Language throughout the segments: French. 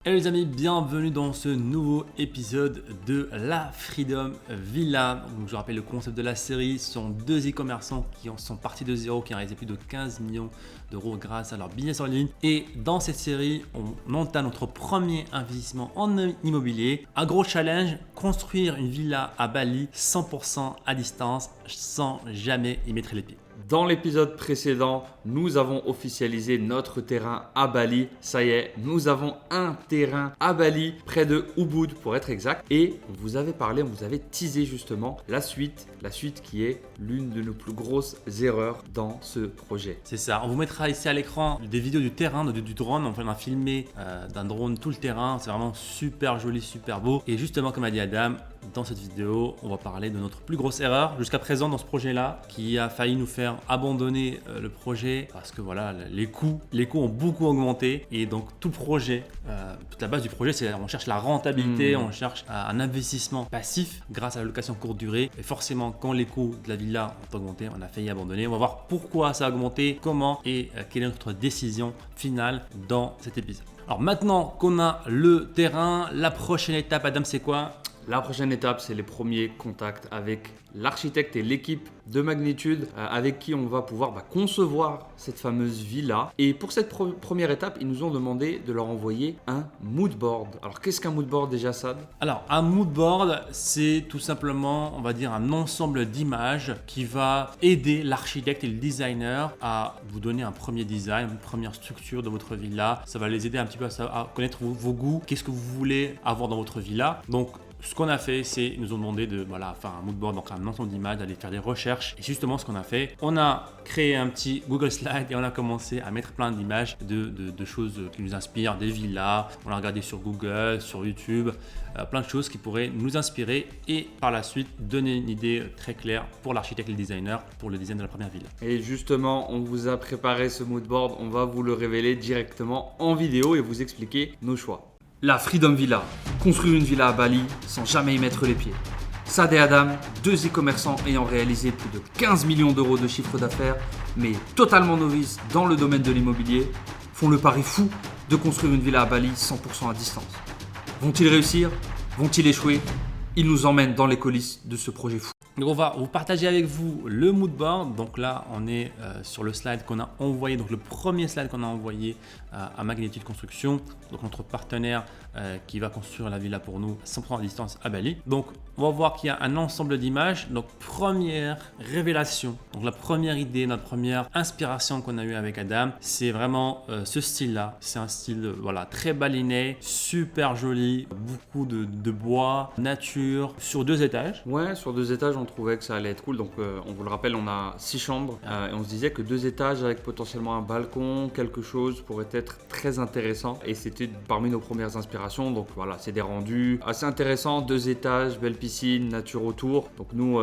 Hello les amis, bienvenue dans ce nouveau épisode de la Freedom Villa. Donc, je rappelle le concept de la série, ce sont deux e-commerçants qui sont partis de zéro, qui ont réalisé plus de 15 millions d'euros grâce à leur business en ligne. Et dans cette série, on entame notre premier investissement en immobilier. Un gros challenge, construire une villa à Bali 100% à distance sans jamais y mettre les pieds. Dans l'épisode précédent, nous avons officialisé notre terrain à Bali. Ça y est, nous avons un terrain à Bali, près de Ubud pour être exact. Et on vous avait parlé, on vous avait teasé justement la suite qui est l'une de nos plus grosses erreurs dans ce projet. C'est ça, on vous mettra ici à l'écran des vidéos du terrain, du drone. On a filmé d'un drone tout le terrain, c'est vraiment super joli, super beau. Et justement, comme a dit Adam, dans cette vidéo, on va parler de notre plus grosse erreur jusqu'à présent dans ce projet-là, qui a failli nous faire abandonner le projet parce que voilà, les coûts ont beaucoup augmenté et donc tout le projet, toute la base du projet, c'est on cherche la rentabilité, on cherche un investissement passif grâce à la location courte durée. Et forcément, quand les coûts de la villa ont augmenté, on a failli abandonner. On va voir pourquoi ça a augmenté, comment et quelle est notre décision finale dans cet épisode. Alors maintenant qu'on a le terrain, la prochaine étape, Adam, c'est quoi ? La prochaine étape, c'est les premiers contacts avec l'architecte et l'équipe de Magnitude avec qui on va pouvoir concevoir cette fameuse villa. Et pour cette première étape, ils nous ont demandé de leur envoyer un mood board. Alors qu'est-ce qu'un mood board déjà, Sad ? Alors un mood board, c'est tout simplement, on va dire, un ensemble d'images qui va aider l'architecte et le designer à vous donner un premier design, une première structure de votre villa. Ça va les aider un petit peu à connaître vos goûts, qu'est-ce que vous voulez avoir dans votre villa. Donc ce qu'on a fait, c'est ils nous ont demandé de faire un mood board, donc un ensemble d'images, d'aller faire des recherches. Et justement, ce qu'on a fait, on a créé un petit Google Slide et on a commencé à mettre plein d'images de choses qui nous inspirent, des villas. On a regardé sur Google, sur YouTube, plein de choses qui pourraient nous inspirer et par la suite donner une idée très claire pour l'architecte et le designer pour le design de la première villa. Et justement, on vous a préparé ce mood board, on va vous le révéler directement en vidéo et vous expliquer nos choix. La Freedom Villa, construire une villa à Bali sans jamais y mettre les pieds. Sad et Adam, deux e-commerçants ayant réalisé plus de 15 millions d'euros de chiffre d'affaires, mais totalement novices dans le domaine de l'immobilier, font le pari fou de construire une villa à Bali 100% à distance. Vont-ils réussir ? Vont-ils échouer ? Ils nous emmènent dans les coulisses de ce projet fou. Donc on va vous partager avec vous le mood board. Donc là, on est sur le slide qu'on a envoyé, donc le premier slide qu'on a envoyé à Magnitude Construction, donc notre partenaire qui va construire la villa pour nous 100% à distance à Bali. Donc on va voir qu'il y a un ensemble d'images. Donc première révélation, donc la première idée, notre première inspiration qu'on a eue avec Adam, c'est vraiment ce style-là. C'est un style très balinais, super joli, beaucoup de bois, nature, sur 2 étages. Ouais, sur 2 étages, on trouvait que ça allait être cool. Donc, on vous le rappelle, on a 6 chambres et on se disait que 2 étages avec potentiellement un balcon, quelque chose pourrait être très intéressant. Et c'était parmi nos premières inspirations. Donc voilà, c'est des rendus assez intéressants. 2 étages, belle piscine, nature autour. Donc nous,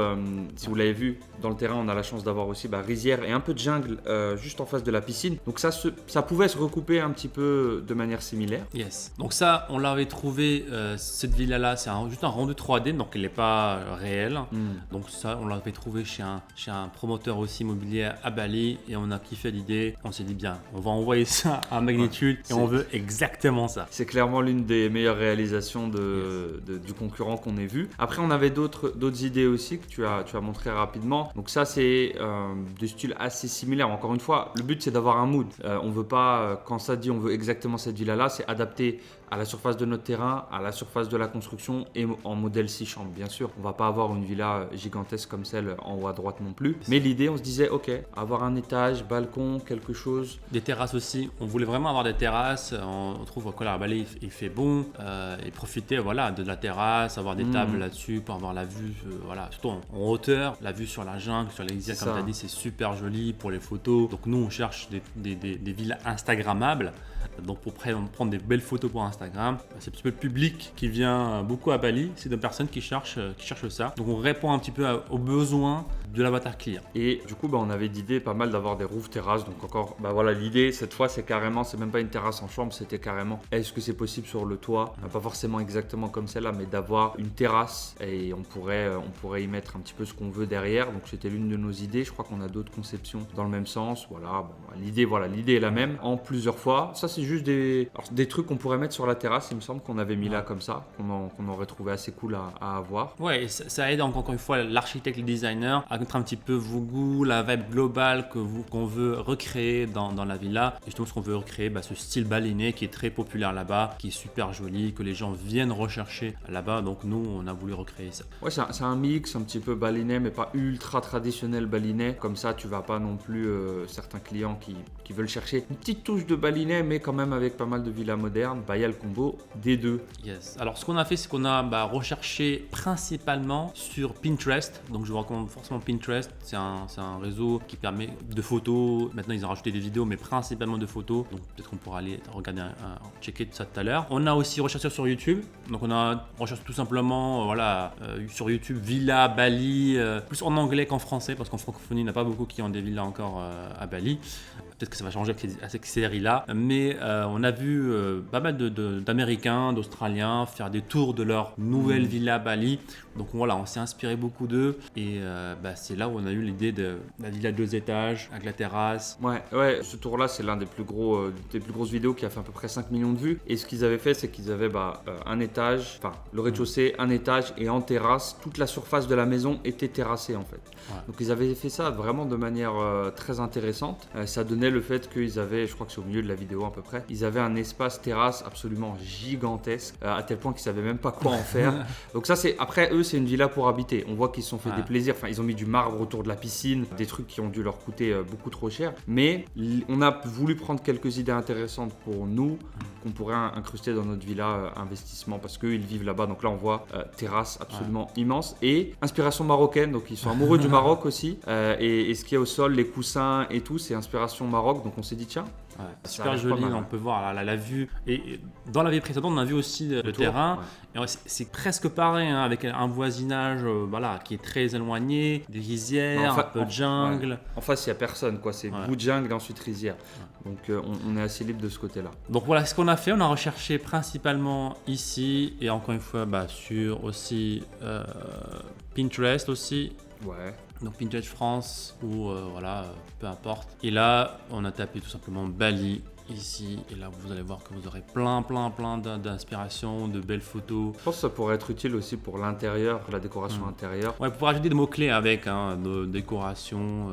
si vous l'avez vu, dans le terrain, on a la chance d'avoir aussi rizière et un peu de jungle juste en face de la piscine. Donc ça pouvait se recouper un petit peu de manière similaire. Yes. Donc ça, on l'avait trouvé, cette villa-là, c'est juste un rendu 3D, donc il n'est pas réel. Donc ça, on l'avait trouvé chez un promoteur aussi immobilier à Bali et on a kiffé l'idée. On s'est dit bien, on va envoyer ça à Magnitude et on veut exactement ça. C'est clairement l'une des meilleures réalisations du concurrent qu'on ait vu. Après, on avait d'autres idées aussi que tu as montré rapidement. Donc ça, c'est des styles assez similaires. Encore une fois, le but, c'est d'avoir un mood. On veut pas, quand ça dit on veut exactement cette villa-là, c'est adapté à la surface de notre terrain, à la surface de la construction et en modèle 6 chambres, bien sûr. On va pas avoir une villa gigantesque comme celle en haut à droite non plus. Mais l'idée, on se disait, ok, avoir un étage, balcon, quelque chose. Des terrasses aussi. On voulait vraiment avoir des terrasses. On trouve que la Bali, il fait bon. Et profiter de la terrasse, avoir des tables là-dessus pour avoir la vue, surtout en hauteur. La vue sur la jungle, sur les rizières, comme tu as dit, c'est super joli pour les photos. Donc nous, on cherche des villas instagrammables. Donc pour prendre des belles photos pour Instagram, c'est un petit peu le public qui vient beaucoup à Bali, c'est des personnes qui cherchent ça. Donc on répond un petit peu aux besoins de l'avatar client. Et du coup, on avait d'idées pas mal d'avoir des roof terrasses. Donc encore, l'idée cette fois, c'est même pas une terrasse en chambre, c'était carrément, est-ce que c'est possible sur le toit, pas forcément exactement comme celle-là, mais d'avoir une terrasse et on pourrait y mettre un petit peu ce qu'on veut derrière. Donc c'était l'une de nos idées. Je crois qu'on a d'autres conceptions dans le même sens. L'idée est la même en plusieurs fois. Ça, c'est juste des trucs qu'on pourrait mettre sur la terrasse. Il me semble qu'on avait mis là comme ça, qu'on aurait trouvé assez cool à avoir. Ouais, et ça aide encore une fois l'architecte, le designer à mettre un petit peu vos goûts, la vibe globale qu'on veut recréer dans la villa. Et justement, ce qu'on veut recréer, ce style balinais qui est très populaire là-bas, qui est super joli, que les gens viennent rechercher là-bas. Donc nous, on a voulu recréer ça. Ouais, c'est un mix un petit peu balinais, mais pas ultra traditionnel balinais. Comme ça, tu vas pas non plus certains clients qui veulent chercher une petite touche de balinais, mais quand même avec pas mal de villas modernes. Il y a le combo des deux. Yes. Alors, ce qu'on a fait, c'est qu'on a recherché principalement sur Pinterest. Donc, je vous recommande forcément Pinterest. C'est un réseau qui permet de photos. Maintenant, ils ont rajouté des vidéos, mais principalement de photos. Donc, peut-être qu'on pourra aller regarder, checker tout ça tout à l'heure. On a aussi recherché sur YouTube. Donc, on a recherché tout simplement, sur YouTube, villa Bali, plus en anglais qu'en français, parce qu'en francophonie, il n'y en a pas beaucoup qui ont des villas encore à Bali. Peut-être que ça va changer avec cette série-là. Mais on a vu pas mal d'Américains, d'Australiens faire des tours de leur nouvelle villa à Bali. Donc voilà, on s'est inspiré beaucoup d'eux. Et c'est là où on a eu l'idée de la villa 2 étages, avec la terrasse. Ouais, ce tour-là, c'est l'un des plus grosses vidéos qui a fait à peu près 5 millions de vues. Et ce qu'ils avaient fait, c'est qu'ils avaient un étage, le rez-de-chaussée, un étage, et en terrasse, toute la surface de la maison était terrassée en fait. Ouais. Donc ils avaient fait ça vraiment de manière très intéressante. Ça donnait le fait qu'ils avaient, je crois que c'est au milieu de la vidéo à peu près, ils avaient un espace terrasse absolument gigantesque, à tel point qu'ils savaient même pas quoi en faire. Donc ça, après eux, c'est une villa pour habiter. On voit qu'ils se sont fait des plaisirs. Enfin, ils ont mis du marbre autour de la piscine, des trucs qui ont dû leur coûter beaucoup trop cher. Mais on a voulu prendre quelques idées intéressantes pour nous qu'on pourrait incruster dans notre villa investissement, parce qu'eux, ils vivent là-bas. Donc là, on voit terrasse absolument immense et inspiration marocaine. Donc ils sont amoureux du Maroc aussi. Et ce qu'il y a au sol, les coussins et tout, c'est inspiration Maroc. Donc on s'est dit, tiens, super joli, on peut voir la vue. Et dans la vie précédente, on a vu aussi le terrain. Et c'est presque pareil, avec un voisinage qui est très éloigné, des rizières, un peu de jungle. Ouais. En face, il n'y a personne, quoi. C'est bout de jungle et ensuite rizière. Donc on est assez libre de ce côté-là. Donc voilà ce qu'on a fait. On a recherché principalement ici et encore une fois sur aussi Pinterest aussi. Ouais. Donc Pinterest France ou peu importe. Et là, on a tapé tout simplement Bali ici. Et là, vous allez voir que vous aurez plein d'inspiration, de belles photos. Je pense que ça pourrait être utile aussi pour l'intérieur, la décoration intérieure. Ouais, pour ajouter des mots-clés avec de décoration.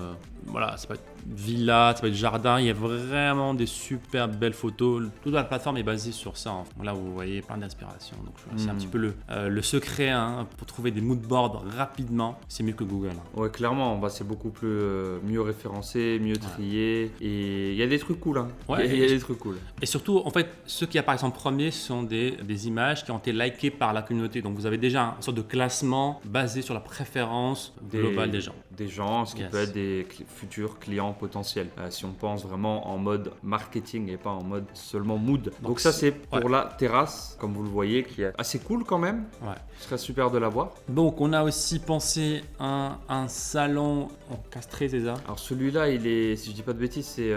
Ça peut être villa, ça peut être jardin. Il y a vraiment des super belles photos. Toute la plateforme est basée sur ça. Là, vous voyez plein d'inspiration. Donc, c'est un petit peu le secret pour trouver des moodboards rapidement. C'est mieux que Google. Ouais, clairement. C'est beaucoup mieux référencé, mieux trié. Et il y a des trucs cool. Il y a des trucs cool. Et surtout, en fait, ceux qui apparaissent en premier sont des images qui ont été likées par la communauté. Donc, vous avez déjà une sorte de classement basé sur la préférence globale des gens. Des gens, ce qui peut être des futurs clients potentiels. Si on pense vraiment en mode marketing et pas en mode seulement mood. Donc ça, c'est pour la terrasse, comme vous le voyez, qui est assez cool quand même. Ouais. Ce serait super de la voir. Donc, on a aussi pensé à un salon encastré, c'est ça? Alors celui-là, il est, si je dis pas de bêtises, c'est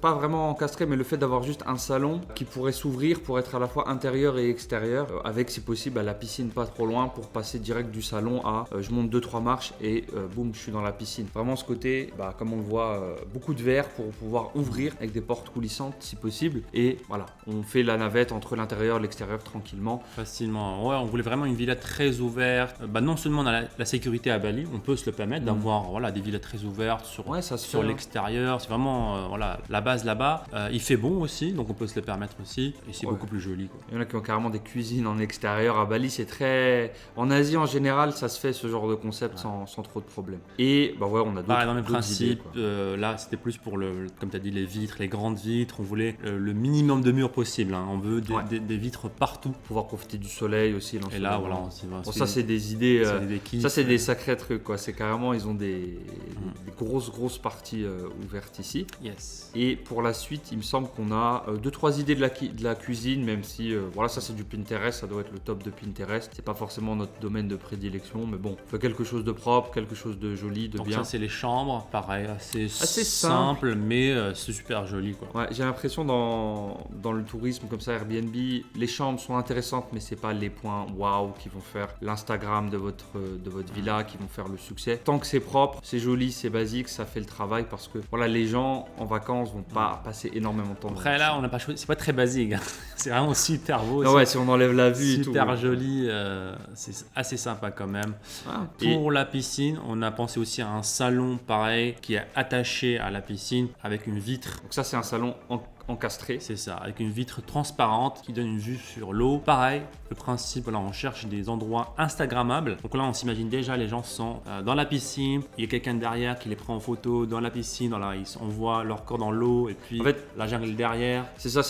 pas vraiment encastré, mais le fait d'avoir juste un salon qui pourrait s'ouvrir pour être à la fois intérieur et extérieur, avec si possible la piscine pas trop loin pour passer direct du salon à je monte 2-3 marches et boum, je suis dans la piscine. Vraiment ce côté, comme on le voit, beaucoup de verre pour pouvoir ouvrir avec des portes coulissantes si possible. Et voilà, on fait la navette entre l'intérieur et l'extérieur tranquillement. Facilement. Ouais, on voulait vraiment une villa très ouverte. Non seulement on a la sécurité à Bali, on peut se le permettre d'avoir des villas très ouvertes sur l'extérieur. C'est vraiment la base là-bas. Il fait bon aussi, donc on peut se le permettre aussi. Et c'est beaucoup plus joli, quoi. Il y en a qui ont carrément des cuisines en extérieur. À Bali, c'est très... En Asie, en général, ça se fait ce genre de concept sans trop de problèmes. Et on a d'autres dans le même principe, là, c'était plus pour, comme tu as dit, les vitres, les grandes vitres. On voulait le minimum de murs possible. On veut des vitres partout. Pouvoir profiter du soleil aussi. Et là, ça, c'est des idées... ça, c'est des sacrés trucs, quoi. C'est carrément, ils ont des grosses parties ouvertes ici. Yes. Et pour la suite, il me semble qu'on a 2-3 idées de la cuisine, même si ça c'est du Pinterest, ça doit être le top de Pinterest. C'est pas forcément notre domaine de prédilection, mais bon, on fait quelque chose de propre, quelque chose de joli, de donc bien. Donc ça c'est les chambres, pareil, C'est assez simple, mais c'est super joli, quoi. Ouais, j'ai l'impression dans le tourisme comme ça, Airbnb, les chambres sont intéressantes, mais c'est pas les points waouh qui vont faire l'Instagram de votre villa, qui vont faire le succès. Tant que c'est propre, c'est joli, c'est basique, ça fait le travail parce que voilà, les gens en vacances vont pas passer énormément de temps. Après là, on n'a pas choisi, c'est pas très basique, hein. C'est vraiment super beau. Non, ouais, si on enlève la vue et tout. Super joli, c'est assez sympa quand même. Ah, Pour la piscine, on a pensé aussi à un salon pareil qui est attaché à la piscine avec une vitre. Donc ça, c'est un salon encastré. C'est ça, avec une vitre transparente qui donne une vue sur l'eau. Pareil, le principe, là, on cherche des endroits instagrammables. Donc là, on s'imagine déjà, les gens sont dans la piscine, il y a quelqu'un derrière qui les prend en photo dans la piscine. On voit leur corps dans l'eau et puis en fait, la jungle derrière. C'est ça,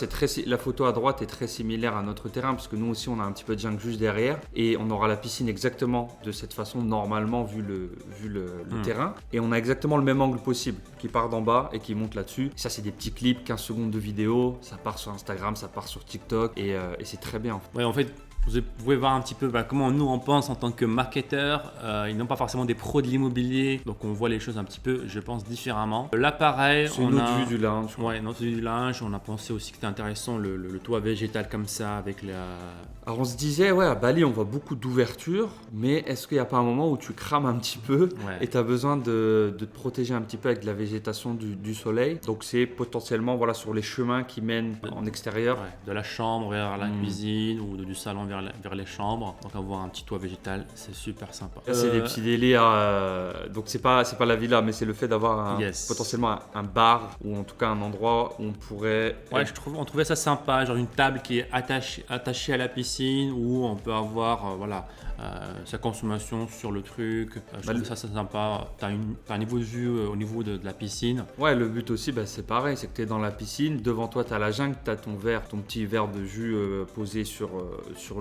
la photo à droite est très similaire à notre terrain parce que nous aussi, on a un petit peu de jungle juste derrière et on aura la piscine exactement de cette façon, normalement, vu le terrain. Et on a exactement le même angle possible qui part d'en bas et qui monte là-dessus. Ça, c'est des petits clips, 15 secondes de vidéo, ça part sur Instagram, ça part sur TikTok et c'est très bien. Ouais, en fait, vous pouvez voir un petit peu comment nous on pense en tant que marketeurs. Ils n'ont pas forcément des pros de l'immobilier, donc on voit les choses un petit peu, je pense, différemment. Là, pareil, c'est une autre vue du linge. Ouais, une autre vue du linge. On a pensé aussi que c'était intéressant le toit végétal comme ça avec Alors on se disait, ouais, à Bali, on voit beaucoup d'ouverture, mais est-ce qu'il n'y a pas un moment où tu crames un petit peu et tu as besoin de te protéger un petit peu avec de la végétation du soleil? Donc c'est potentiellement voilà, sur les chemins qui mènent en extérieur. Ouais, de la chambre vers la cuisine ou du salon vers les chambres. Donc avoir un petit toit végétal, c'est super sympa. C'est des petits délires. Donc c'est pas la villa, mais c'est le fait d'avoir potentiellement un bar ou en tout cas un endroit où on pourrait. Ouais, on trouvait ça sympa, genre une table qui est attachée à la piscine où on peut avoir sa consommation sur le truc. Je trouve ça sympa. T'as un niveau de vue au niveau de la piscine. Ouais, le but aussi, c'est pareil, c'est que tu es dans la piscine, devant toi tu as la jungle, tu as ton petit verre de jus posé sur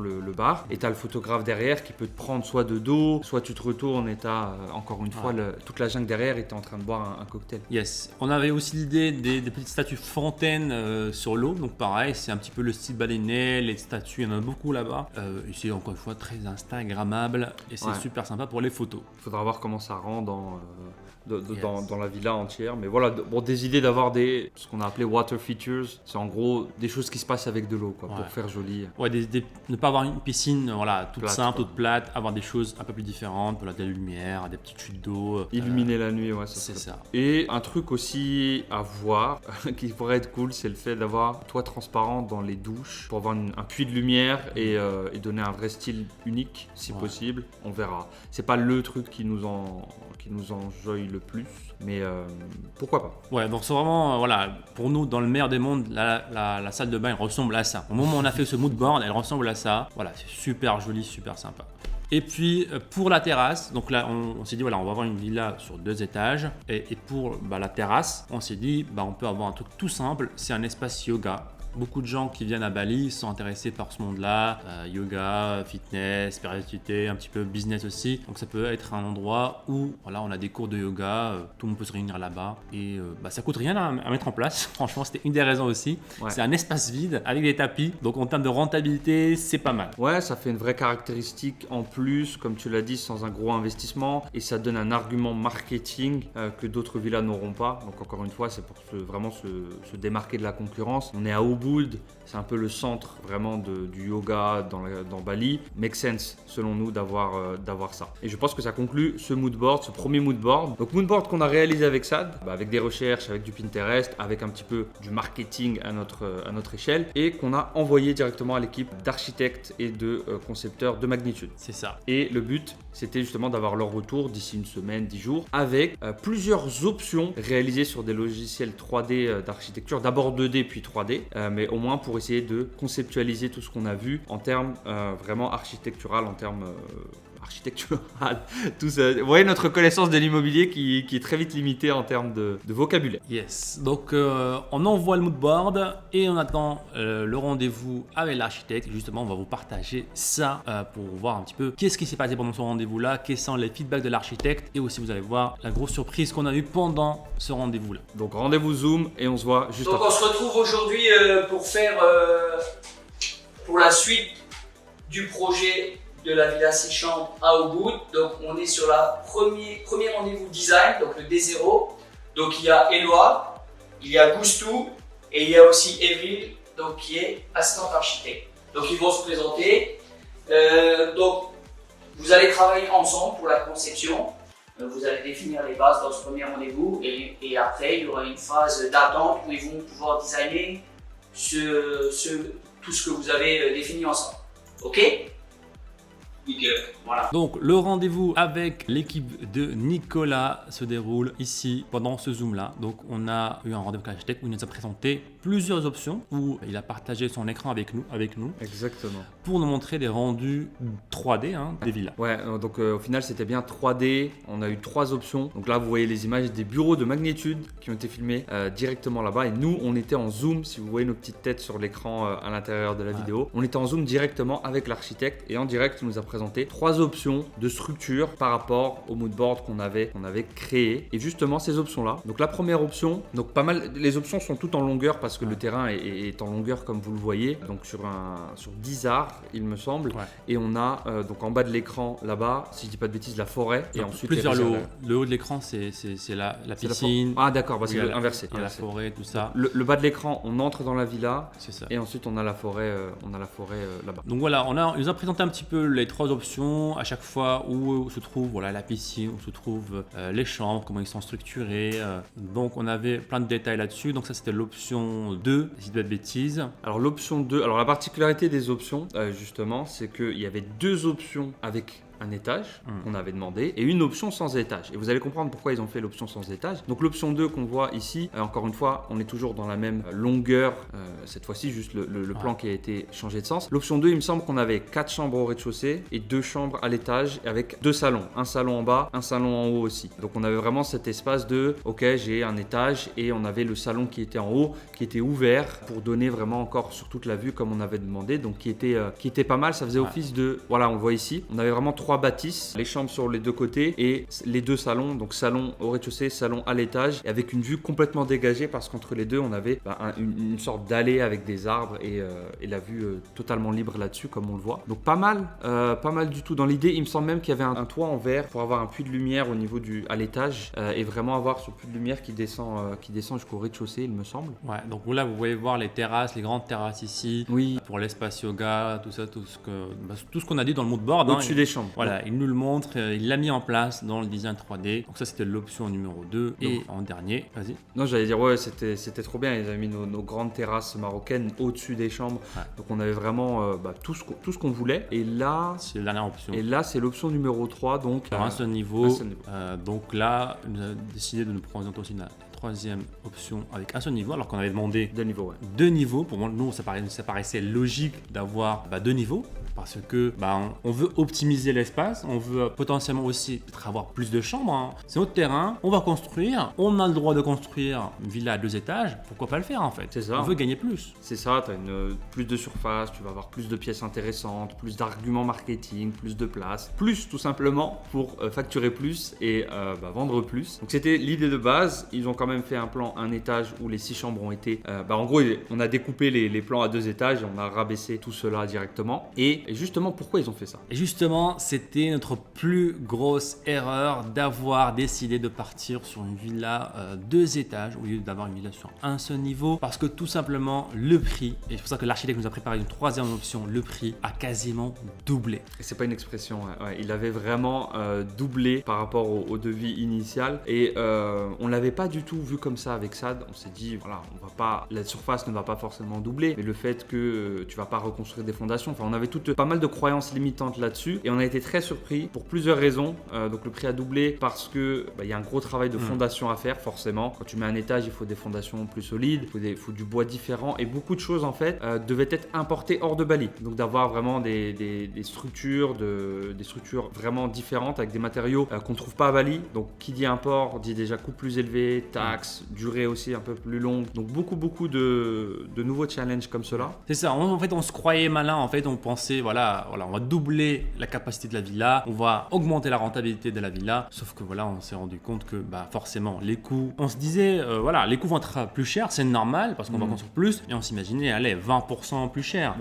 le bar et tu as le photographe derrière qui peut te prendre soit de dos, soit tu te retournes et tu as encore une fois toute la jungle derrière et tu es en train de boire un cocktail. Yes, on avait aussi l'idée des petites statues fontaines sur l'eau, donc pareil, c'est un petit peu le style baleiné, les statues, il y en a beaucoup là-bas. Et c'est encore une fois très instagrammable et c'est super sympa pour les photos. Il faudra voir comment ça rend dans la villa entière, mais voilà, des idées d'avoir ce qu'on a appelé water features, c'est en gros des choses qui se passent avec de l'eau pour faire joli. Ouais, ne pas avoir une piscine toute simple, toute plate, avoir des choses un peu plus différentes, des lumières, des petites chutes d'eau. Illuminer la nuit, c'est ça. Et un truc aussi à voir qui pourrait être cool, c'est le fait d'avoir toit transparent dans les douches pour avoir un puits de lumière et donner un vrai style unique si possible. On verra. C'est pas le truc qui nous enjoye le plus, mais pourquoi pas. Ouais, donc c'est vraiment, pour nous, dans le meilleur des mondes, la salle de bain, elle ressemble à ça. Au moment où on a fait ce mood board, elle ressemble à ça. Voilà, c'est super joli, super sympa. Et puis pour la terrasse, donc là on s'est dit on va avoir une villa sur 2 étages et pour la terrasse, on s'est dit on peut avoir un truc tout simple, c'est un espace yoga. Beaucoup de gens qui viennent à Bali sont intéressés par ce monde-là, yoga, fitness, spiritualité, un petit peu business aussi. Donc ça peut être un endroit où on a des cours de yoga, tout le monde peut se réunir là-bas et ça coûte rien à mettre en place. Franchement, c'était une des raisons aussi. Ouais. C'est un espace vide avec des tapis, donc en termes de rentabilité, c'est pas mal. Ouais, ça fait une vraie caractéristique en plus, comme tu l'as dit, sans un gros investissement et ça donne un argument marketing que d'autres villas n'auront pas. Donc encore une fois, c'est pour vraiment se démarquer de la concurrence. On est à Ubud, c'est un peu le centre vraiment du yoga dans Bali. Make sense selon nous d'avoir ça. Et je pense que ça conclut ce moodboard, ce premier moodboard. Donc moodboard qu'on a réalisé avec Sad, avec des recherches, avec du Pinterest, avec un petit peu du marketing à notre échelle et qu'on a envoyé directement à l'équipe d'architectes et de concepteurs de Magnitude. C'est ça. Et le but, c'était justement d'avoir leur retour d'ici une semaine, 10 jours, avec plusieurs options réalisées sur des logiciels 3D d'architecture, d'abord 2D puis 3D, mais au moins pour essayer de conceptualiser tout ce qu'on a vu en termes vraiment architectural, en termes architectural, tout ça. Vous voyez notre connaissance de l'immobilier qui est très vite limitée en termes de vocabulaire. Yes, donc on envoie le moodboard et on attend le rendez-vous avec l'architecte. Justement, on va vous partager ça pour voir un petit peu qu'est-ce qui s'est passé pendant ce rendez-vous-là, quels sont les feedbacks de l'architecte et aussi vous allez voir la grosse surprise qu'on a eue pendant ce rendez-vous-là. Donc rendez-vous Zoom et on se voit juste après. Donc on se retrouve aujourd'hui pour faire pour la suite du projet de la Villa 6 chambres à Ubud. Donc on est sur la premier rendez-vous design, donc le D0. Donc il y a Éloi, il y a Goustou et il y a aussi Evril, donc qui est assistante architecte. Donc ils vont se présenter. Donc vous allez travailler ensemble pour la conception. Vous allez définir les bases dans ce premier rendez-vous et après il y aura une phase d'attente où ils vont pouvoir designer tout ce que vous avez défini ensemble. Ok? Nickel. Voilà. Donc le rendez-vous avec l'équipe de Nicolas se déroule ici pendant ce zoom là. Donc on a eu un rendez-vous avec l'architecte où il nous a présenté plusieurs options, où il a partagé son écran avec nous Exactement. pour nous montrer des rendus 3D des villas. Ouais, donc au final c'était bien 3D, on a eu 3 options. Donc là vous voyez les images des bureaux de magnitude qui ont été filmés directement là-bas et nous on était en zoom, si vous voyez nos petites têtes sur l'écran à l'intérieur de la vidéo, on était en zoom directement avec l'architecte et en direct il nous a présenté 3 options de structure par rapport au moodboard qu'on avait créé. Et justement ces options-là, donc la première option, donc pas mal, les options sont toutes en longueur parce que le terrain est en longueur comme vous le voyez, donc sur 10 arts il me semble. Ouais. Et on a donc en bas de l'écran là-bas, si je dis pas de bêtises, la forêt et donc, ensuite plus vers le haut. Le haut de l'écran c'est la piscine. Ah d'accord, bah, c'est inversé. Il y a la forêt, tout ça. Le bas de l'écran, on entre dans la villa. C'est ça. Et ensuite on a la forêt, là-bas. Donc voilà, il nous a présenté un petit peu les 3 options à chaque fois où se trouve la piscine, où se trouvent les chambres, comment ils sont structurés. Donc on avait plein de détails là-dessus. Donc ça c'était l'option 2, si je dis pas de bêtises. Alors l'option 2, alors la particularité des options justement, c'est qu'il y avait 2 options avec un étage qu'on avait demandé et une option sans étage. Et vous allez comprendre pourquoi ils ont fait l'option sans étage. Donc l'option 2 qu'on voit ici, encore une fois, on est toujours dans la même longueur, cette fois-ci juste le plan qui a été changé de sens. L'option 2, il me semble qu'on avait 4 chambres au rez-de-chaussée et 2 chambres à l'étage avec 2 salons. Un salon en bas, un salon en haut aussi. Donc on avait vraiment cet espace de, ok, j'ai un étage et on avait le salon qui était en haut, qui était ouvert pour donner vraiment encore sur toute la vue comme on avait demandé. Donc qui était pas mal, ça faisait office de, voilà, on le voit ici. On avait vraiment 3 bâtisses, les chambres sur les 2 côtés et les 2 salons, donc salon au rez-de-chaussée, salon à l'étage, et avec une vue complètement dégagée parce qu'entre les deux on avait une sorte d'allée avec des arbres et la vue totalement libre là-dessus comme on le voit. Donc pas mal du tout. Dans l'idée, il me semble même qu'il y avait un toit en verre pour avoir un puits de lumière au niveau à l'étage et vraiment avoir ce puits de lumière qui descend jusqu'au rez-de-chaussée, il me semble. Ouais, donc là vous pouvez voir les terrasses, les grandes terrasses ici, oui, pour l'espace yoga, tout ça, tout ce qu'on a dit dans le moodboard. Au-dessus des chambres. Voilà, il nous le montre, il l'a mis en place dans le design 3D. Donc ça c'était l'option numéro 2. Et en dernier, vas-y. Non, j'allais dire, ouais, c'était trop bien. Ils avaient mis nos grandes terrasses marocaines au-dessus des chambres. Ouais. Donc on avait vraiment tout ce qu'on voulait. Et là, c'est la dernière option. Et là, c'est l'option numéro 3. Donc un seul niveau. Donc là, on a décidé de nous présenter aussi la 3e option avec un seul niveau, alors qu'on avait demandé 2 niveaux. Ouais. 2 niveaux. Pour moi, nous, ça paraissait logique d'avoir 2 niveaux. Parce que on veut optimiser l'espace, on veut potentiellement aussi peut-être avoir plus de chambres. C'est notre terrain, on va construire, on a le droit de construire une villa à 2 étages, pourquoi pas le faire en fait? C'est ça. On veut gagner plus. C'est ça, tu as plus de surface, tu vas avoir plus de pièces intéressantes, plus d'arguments marketing, plus de place, plus tout simplement pour facturer plus et vendre plus. Donc c'était l'idée de base. Ils ont quand même fait un plan 1 étage où les 6 chambres ont été... en gros, on a découpé les plans à 2 étages et on a rabaissé tout cela directement. Et justement, pourquoi ils ont fait ça? Et justement, c'était notre plus grosse erreur d'avoir décidé de partir sur une villa 2 étages au lieu d'avoir une villa sur un seul niveau. Parce que tout simplement, le prix, et c'est pour ça que l'architecte nous a préparé une 3e option, le prix a quasiment doublé. Et c'est pas une expression, ouais, il avait vraiment doublé par rapport au devis initial. Et on l'avait pas du tout vu comme ça avec SAD. On s'est dit, voilà, la surface ne va pas forcément doubler, mais le fait que tu vas pas reconstruire des fondations, enfin, on avait pas mal de croyances limitantes là-dessus et on a été très surpris pour plusieurs raisons. Donc le prix a doublé parce que il y a un gros travail de fondation à faire forcément. Quand tu mets un étage, il faut des fondations plus solides, il faut du bois différent et beaucoup de choses en fait devaient être importées hors de Bali. Donc d'avoir vraiment des structures vraiment différentes avec des matériaux qu'on trouve pas à Bali. Donc qui dit import dit déjà coût plus élevé, taxes, durée aussi un peu plus longue. Donc beaucoup de nouveaux challenges comme cela. C'est ça. En fait, on se croyait malin. En fait, on pensait voilà, on va doubler la capacité de la villa, on va augmenter la rentabilité de la villa. Sauf que voilà, on s'est rendu compte que forcément les coûts, on se disait les coûts vont être plus chers, c'est normal parce qu'on va construire plus, et on s'imaginait allez 20% plus cher.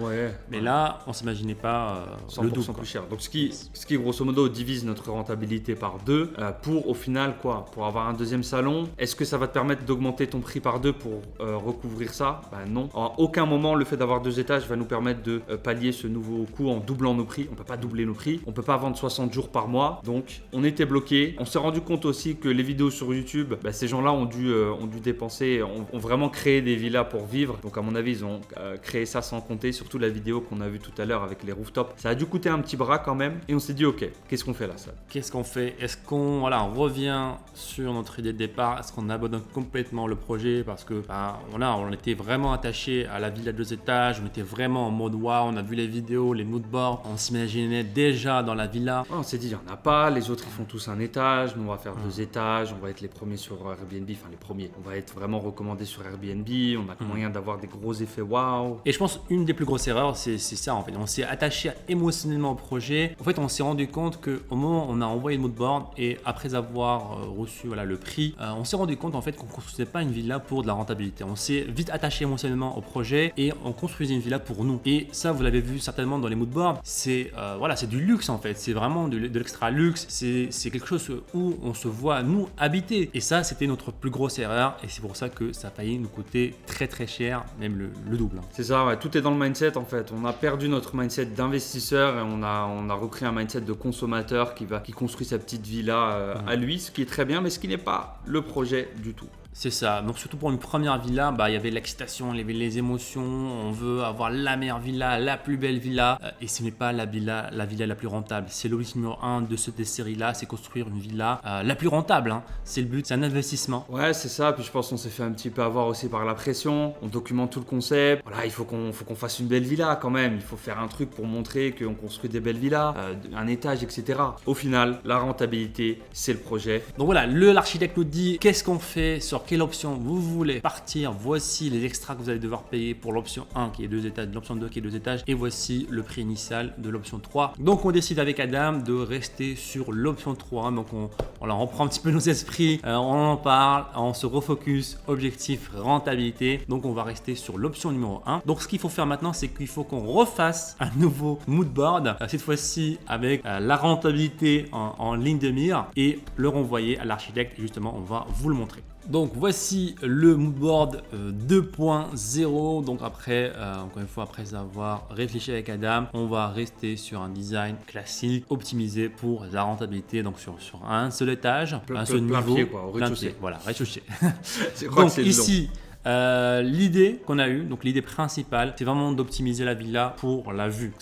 Mais là, on s'imaginait pas le 100% double, plus cher. Donc ce qui grosso modo divise notre rentabilité par 2 pour au final quoi? Pour avoir un deuxième salon, est-ce que ça va te permettre d'augmenter ton prix par 2 pour recouvrir ça? Non. À aucun moment le fait d'avoir 2 étages va nous permettre de pallier ce nouveau coût en doublant nos prix. On peut pas doubler nos prix, on peut pas vendre 60 jours par mois. Donc on était bloqué. On s'est rendu compte aussi que les vidéos sur YouTube, ces gens-là ont dû dépenser, ont vraiment créé des villas pour vivre. Donc à mon avis ils ont créé ça sans compter, surtout la vidéo qu'on a vue tout à l'heure avec les rooftops. Ça a dû coûter un petit bras quand même et on s'est dit ok, qu'est-ce qu'on fait là, ça? Qu'est-ce qu'on fait? Est-ce qu'on on revient sur notre idée de départ? Est-ce qu'on abandonne complètement le projet parce que on était vraiment attaché à la villa 2 étages, on était vraiment en mode waouh, on a vu les vidéos, les moodboards, on s'imaginait déjà dans la villa. On s'est dit il n'y en a pas, les autres ils font tous un étage, nous on va faire 2 étages, on va être les premiers sur Airbnb, enfin les premiers, on va être vraiment recommandés sur Airbnb, on a moyen d'avoir des gros effets waouh. Et je pense une des plus grosses erreurs c'est ça en fait, on s'est attaché émotionnellement au projet. En fait on s'est rendu compte qu'au moment où on a envoyé le moodboard et après avoir reçu le prix, on s'est rendu compte en fait qu'on ne construisait pas une villa pour de la rentabilité. On s'est vite attaché émotionnellement au projet et on construisait une villa pour nous. Et ça vous l'avez vu certainement dans les moodboards, c'est du luxe en fait, c'est vraiment de l'extra luxe, c'est quelque chose où on se voit nous habiter. Et ça c'était notre plus grosse erreur et c'est pour ça que ça a failli nous coûter très très cher, même le double. C'est ça, ouais, tout est dans le mindset en fait. On a perdu notre mindset d'investisseur et on a recréé un mindset de consommateur qui construit sa petite villa à lui, ce qui est très bien, mais ce qui n'est pas le projet du tout. C'est ça, donc surtout pour une première villa, il y avait l'excitation, il y avait les émotions, on veut avoir la meilleure villa, la plus belle villa, et ce n'est pas la villa la plus rentable. C'est l'objectif numéro 1 de cette série-là, c'est construire une villa la plus rentable, hein. C'est le but, c'est un investissement. Ouais, c'est ça, puis je pense qu'on s'est fait un petit peu avoir aussi par la pression, on documente tout le concept, voilà, il faut qu'on fasse une belle villa quand même, il faut faire un truc pour montrer qu'on construit des belles villas, un étage, etc. Au final, la rentabilité, c'est le projet. Donc voilà, l'architecte nous dit qu'est-ce qu'on fait, sur quelle option vous voulez partir, voici les extras que vous allez devoir payer pour l'option 1 qui est 2 étages, l'option 2 qui est 2 étages et voici le prix initial de l'option 3. Donc on décide avec Adam de rester sur l'option 3, donc on reprend un petit peu nos esprits, on en parle, on se refocus, objectif rentabilité, donc on va rester sur l'option numéro 1. Donc ce qu'il faut faire maintenant c'est qu'il faut qu'on refasse un nouveau moodboard, cette fois-ci avec la rentabilité en ligne de mire et le renvoyer à l'architecte, justement on va vous le montrer. Donc voici le moodboard 2.0. Donc après, encore une fois, après avoir réfléchi avec Adam, on va rester sur un design classique, optimisé pour la rentabilité. Donc sur un seul étage, un seul niveau, pied, quoi, au rez-de-chaussée. Voilà, rez-de-chaussée. Donc ici, l'idée qu'on a eue, donc l'idée principale, c'est vraiment d'optimiser la villa pour la vue.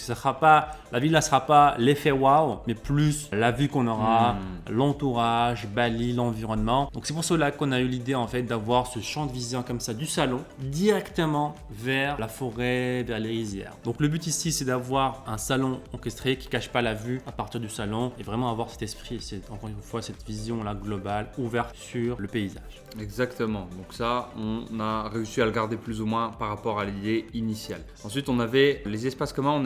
La villa ne sera pas l'effet wow, mais plus la vue qu'on aura, l'entourage, Bali, l'environnement. Donc c'est pour cela qu'on a eu l'idée en fait d'avoir ce champ de vision comme ça du salon directement vers la forêt, vers les rizières. Donc le but ici c'est d'avoir un salon orchestré qui ne cache pas la vue à partir du salon et vraiment avoir cet esprit, encore une fois cette vision là globale ouverte sur le paysage. Exactement, donc ça on a réussi à le garder plus ou moins par rapport à l'idée initiale. Ensuite on avait les espaces communs,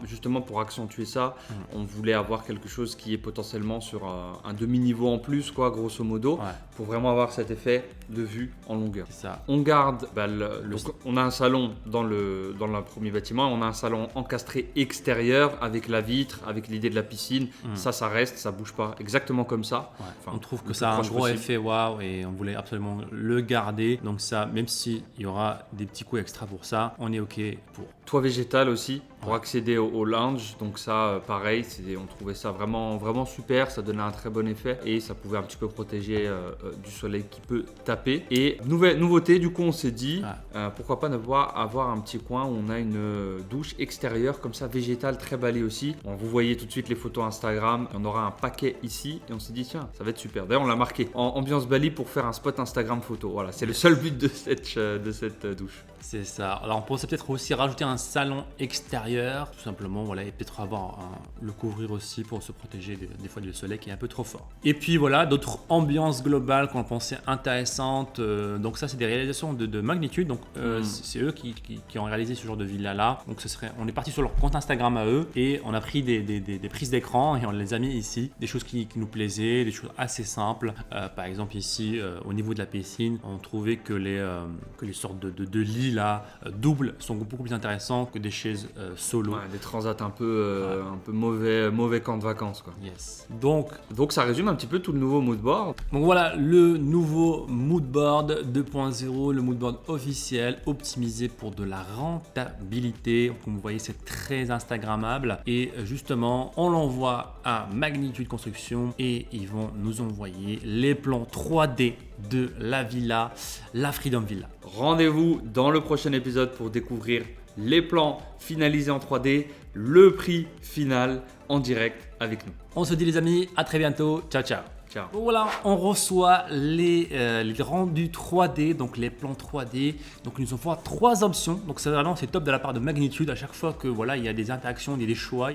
justement pour accentuer ça, on voulait avoir quelque chose qui est potentiellement sur un demi-niveau en plus, quoi, grosso modo, pour vraiment avoir cet effet de vue en longueur. C'est ça. On garde, donc, on a un salon dans le premier bâtiment, on a un salon encastré extérieur avec la vitre, avec l'idée de la piscine, ça reste, ça bouge pas, exactement comme ça. Ouais. Enfin, on trouve que ça a un gros effet waouh et on voulait absolument le garder, donc ça, même s'il y aura des petits coûts extra pour ça, on est ok pour. Toit végétal aussi pour accéder au lounge, donc ça pareil, on trouvait ça vraiment, vraiment super, ça donnait un très bon effet et ça pouvait un petit peu protéger du soleil qui peut taper. Et nouveauté, du coup on s'est dit pourquoi pas avoir un petit coin où on a une douche extérieure comme ça, végétale, très balée aussi. Bon, vous voyez tout de suite les photos Instagram, on aura un paquet ici et on s'est dit tiens, ça va être super. D'ailleurs on l'a marqué en ambiance Bali pour faire un spot Instagram photo. Voilà, c'est le seul but de cette douche. C'est ça. Alors on pourrait peut-être aussi rajouter un salon extérieur l'intérieur, tout simplement, voilà, et peut-être le couvrir aussi pour se protéger des fois du soleil qui est un peu trop fort. Et puis voilà, d'autres ambiances globales qu'on pensait intéressantes. Donc ça, c'est des réalisations de Magnitude. Donc c'est eux qui ont réalisé ce genre de villa-là. Donc on est parti sur leur compte Instagram à eux et on a pris des prises d'écran et on les a mis ici. Des choses qui nous plaisaient, des choses assez simples. Par exemple ici, au niveau de la piscine, on trouvait que les sortes de lits là, doubles, sont beaucoup plus intéressants que des chaises solo. Ouais, des transats un peu mauvais camp de vacances, quoi. Yes. Donc ça résume un petit peu tout le nouveau moodboard. Donc voilà le nouveau moodboard 2.0, le moodboard officiel, optimisé pour de la rentabilité. Comme vous voyez, c'est très instagrammable et justement, on l'envoie à Magnitude Construction et ils vont nous envoyer les plans 3D de la villa, la Freedom Villa. Rendez-vous dans le prochain épisode pour découvrir les plans finalisés en 3D, le prix final en direct avec nous. On se dit les amis, à très bientôt, ciao ciao. Ciao. Voilà, on reçoit les rendus 3D, donc les plans 3D. Donc ils nous envoient 3 options. Donc c'est top de la part de Magnitude à chaque fois que voilà, il y a des interactions, il y a des choix.